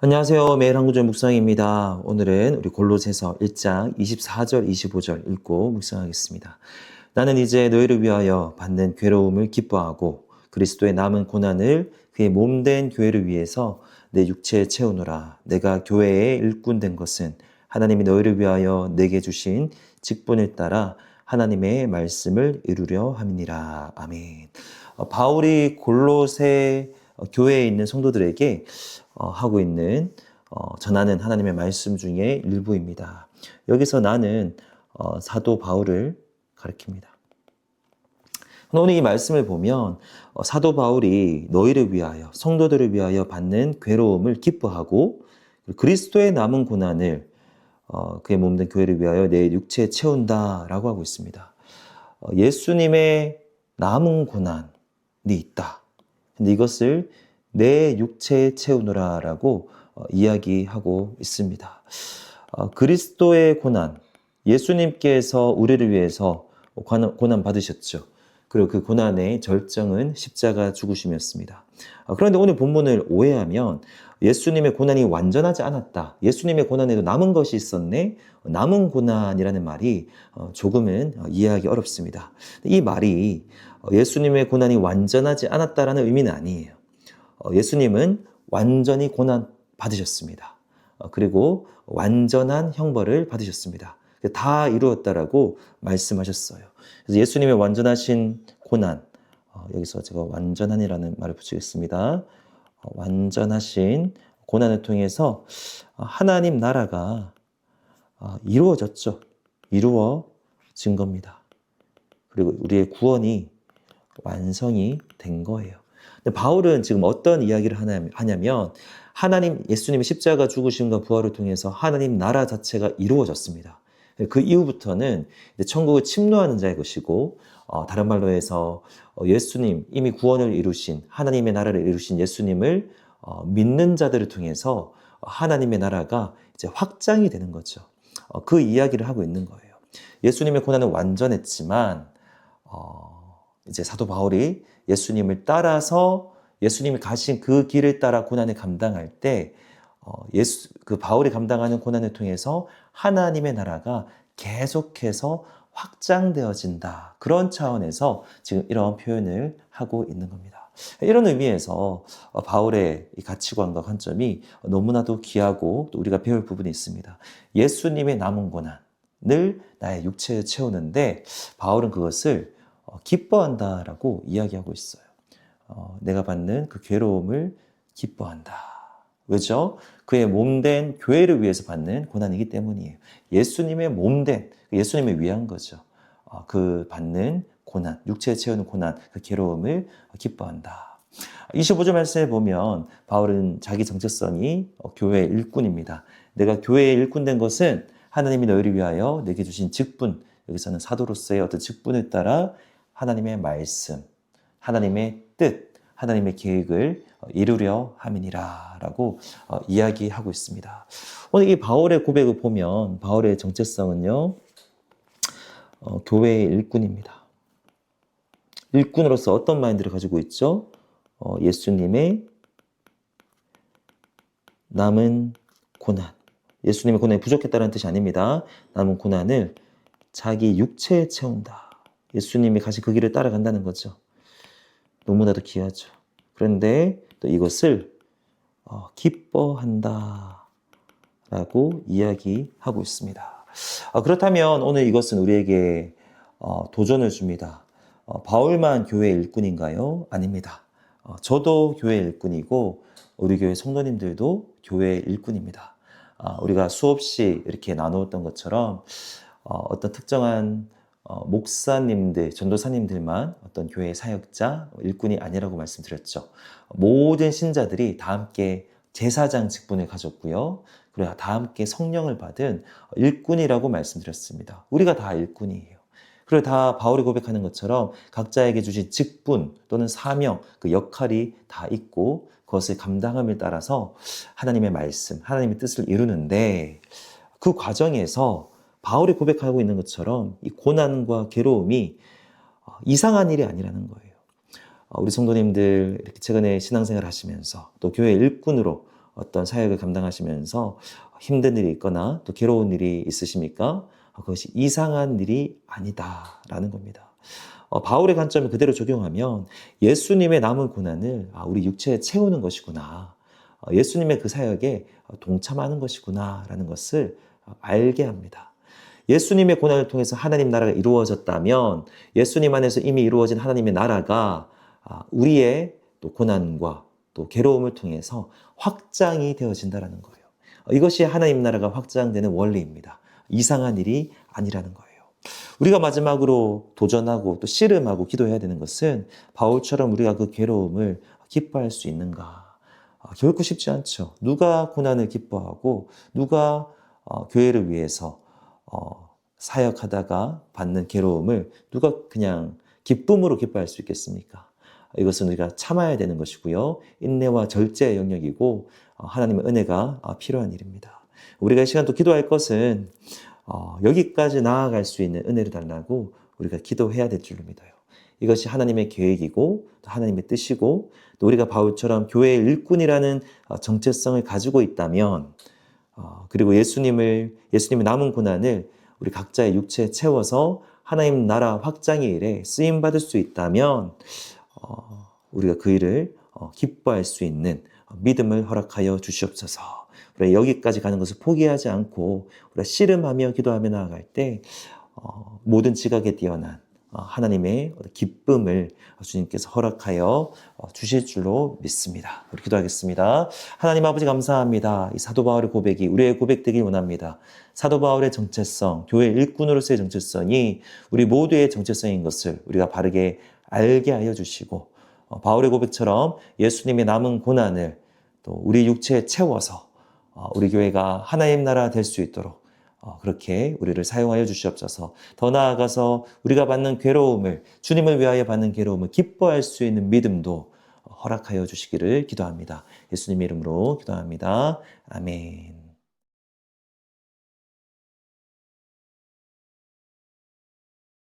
안녕하세요. 매일 한구절 묵상입니다. 오늘은 우리 골로새서 1장 24절, 25절 읽고 묵상하겠습니다. 나는 이제 너희를 위하여 받는 괴로움을 기뻐하고 그리스도의 남은 고난을 그의 몸된 교회를 위해서 내 육체에 채우노라. 내가 교회의 일꾼 된 것은 하나님이 너희를 위하여 내게 주신 직분을 따라 하나님의 말씀을 이루려 함이니라. 아멘. 바울이 골로새 교회에 있는 성도들에게 하고 있는 전하는 하나님의 말씀 중에 일부입니다. 여기서 나는 사도 바울을 가리킵니다. 오늘 이 말씀을 보면 사도 바울이 너희를 위하여 성도들을 위하여 받는 괴로움을 기뻐하고 그리스도의 남은 고난을 그의 몸된 교회를 위하여 내 육체에 채운다라고 하고 있습니다. 예수님의 남은 고난이 있다. 근데 이것을 내 육체에 채우노라라고 이야기하고 있습니다. 그리스도의 고난, 예수님께서 우리를 위해서 고난 받으셨죠. 그리고 그 고난의 절정은 십자가 죽으심이었습니다. 그런데 오늘 본문을 오해하면 예수님의 고난이 완전하지 않았다. 예수님의 고난에도 남은 것이 있었네. 남은 고난이라는 말이 조금은 이해하기 어렵습니다. 이 말이 예수님의 고난이 완전하지 않았다라는 의미는 아니에요. 예수님은 완전히 고난 받으셨습니다. 그리고 완전한 형벌을 받으셨습니다. 다 이루었다라고 말씀하셨어요. 그래서 예수님의 완전하신 고난, 여기서 제가 완전한이라는 말을 붙이겠습니다. 완전하신 고난을 통해서 하나님 나라가 이루어졌죠. 이루어진 겁니다. 그리고 우리의 구원이 완성이 된 거예요. 근데 바울은 지금 어떤 이야기를 하냐면 하나님 예수님의 십자가 죽으심과 부활을 통해서 하나님 나라 자체가 이루어졌습니다. 그 이후부터는 천국을 침노하는 자의 것이고 다른 말로 해서 예수님 이미 구원을 이루신 하나님의 나라를 이루신 예수님을 믿는 자들을 통해서 하나님의 나라가 이제 확장이 되는 거죠. 그 이야기를 하고 있는 거예요. 예수님의 고난은 완전했지만 이제 사도 바울이 예수님을 따라서 예수님이 가신 그 길을 따라 고난을 감당할 때 그 바울이 감당하는 고난을 통해서 하나님의 나라가 계속해서 확장되어진다. 그런 차원에서 지금 이런 표현을 하고 있는 겁니다. 이런 의미에서 바울의 가치관과 관점이 너무나도 귀하고 또 우리가 배울 부분이 있습니다. 예수님의 남은 고난을 나의 육체에 채우는데 바울은 그것을 기뻐한다라고 이야기하고 있어요. 내가 받는 그 괴로움을 기뻐한다. 왜죠? 그의 몸된 교회를 위해서 받는 고난이기 때문이에요. 예수님의 몸된, 예수님을 위한 거죠. 그 받는 고난, 육체에 채우는 고난, 그 괴로움을 기뻐한다. 25절 말씀에 보면 바울은 자기 정체성이 교회의 일꾼입니다. 내가 교회의 일꾼 된 것은 하나님이 너희를 위하여 내게 주신 직분, 여기서는 사도로서의 어떤 직분을 따라 하나님의 말씀, 하나님의 뜻, 하나님의 계획을 이루려 함이니라 라고 이야기하고 있습니다. 오늘 이 바울의 고백을 보면 바울의 정체성은요, 교회의 일꾼입니다. 일꾼으로서 어떤 마인드를 가지고 있죠? 예수님의 남은 고난. 예수님의 고난이 부족했다는 뜻이 아닙니다. 남은 고난을 자기 육체에 채운다. 예수님이 가신 그 길을 따라간다는 거죠. 너무나도 귀하죠. 그런데 또 이것을 기뻐한다 라고 이야기하고 있습니다. 그렇다면 오늘 이것은 우리에게 도전을 줍니다. 바울만 교회의 일꾼인가요? 아닙니다. 저도 교회의 일꾼이고 우리 교회 성도님들도 교회의 일꾼입니다. 우리가 수없이 이렇게 나누었던 것처럼 어떤 특정한 목사님들, 전도사님들만 어떤 교회의 사역자, 일꾼이 아니라고 말씀드렸죠. 모든 신자들이 다 함께 제사장 직분을 가졌고요. 그리고 다 함께 성령을 받은 일꾼이라고 말씀드렸습니다. 우리가 다 일꾼이에요. 그리고 다 바울이 고백하는 것처럼 각자에게 주신 직분 또는 사명, 그 역할이 다 있고 그것을 감당함을 따라서 하나님의 말씀, 하나님의 뜻을 이루는데 그 과정에서 바울이 고백하고 있는 것처럼 이 고난과 괴로움이 이상한 일이 아니라는 거예요. 우리 성도님들 이렇게 최근에 신앙생활 하시면서 또 교회 일꾼으로 어떤 사역을 감당하시면서 힘든 일이 있거나 또 괴로운 일이 있으십니까? 그것이 이상한 일이 아니다라는 겁니다. 바울의 관점을 그대로 적용하면 예수님의 남은 고난을 우리 육체에 채우는 것이구나. 예수님의 그 사역에 동참하는 것이구나라는 것을 알게 합니다. 예수님의 고난을 통해서 하나님 나라가 이루어졌다면 예수님 안에서 이미 이루어진 하나님의 나라가 우리의 또 고난과 또 괴로움을 통해서 확장이 되어진다는 거예요. 이것이 하나님 나라가 확장되는 원리입니다. 이상한 일이 아니라는 거예요. 우리가 마지막으로 도전하고 또 씨름하고 기도해야 되는 것은 바울처럼 우리가 그 괴로움을 기뻐할 수 있는가? 결코 쉽지 않죠. 누가 고난을 기뻐하고 누가 교회를 위해서 사역하다가 받는 괴로움을 누가 그냥 기쁨으로 기뻐할 수 있겠습니까? 이것은 우리가 참아야 되는 것이고요. 인내와 절제의 영역이고 하나님의 은혜가 필요한 일입니다. 우리가 이 시간 또 기도할 것은 여기까지 나아갈 수 있는 은혜를 달라고 우리가 기도해야 될 줄로 믿어요. 이것이 하나님의 계획이고 또 하나님의 뜻이고 또 우리가 바울처럼 교회의 일꾼이라는 정체성을 가지고 있다면 그리고 예수님의 남은 고난을 우리 각자의 육체에 채워서 하나님 나라 확장의 일에 쓰임받을 수 있다면 우리가 그 일을 기뻐할 수 있는 믿음을 허락하여 주시옵소서. 우리가 여기까지 가는 것을 포기하지 않고 우리가 씨름하며 기도하며 나아갈 때 모든 지각에 뛰어난 하나님의 기쁨을 주님께서 허락하여 주실 줄로 믿습니다. 우리 기도하겠습니다. 하나님 아버지 감사합니다. 이 사도 바울의 고백이 우리의 고백되길 원합니다. 사도 바울의 정체성, 교회 일꾼으로서의 정체성이 우리 모두의 정체성인 것을 우리가 바르게 알게 하여 주시고 바울의 고백처럼 예수님의 남은 고난을 또 우리 육체에 채워서 우리 교회가 하나님 나라 될 수 있도록 그렇게 우리를 사용하여 주시옵소서. 더 나아가서 우리가 받는 괴로움을 주님을 위하여 받는 괴로움을 기뻐할 수 있는 믿음도 허락하여 주시기를 기도합니다. 예수님의 이름으로 기도합니다. 아멘.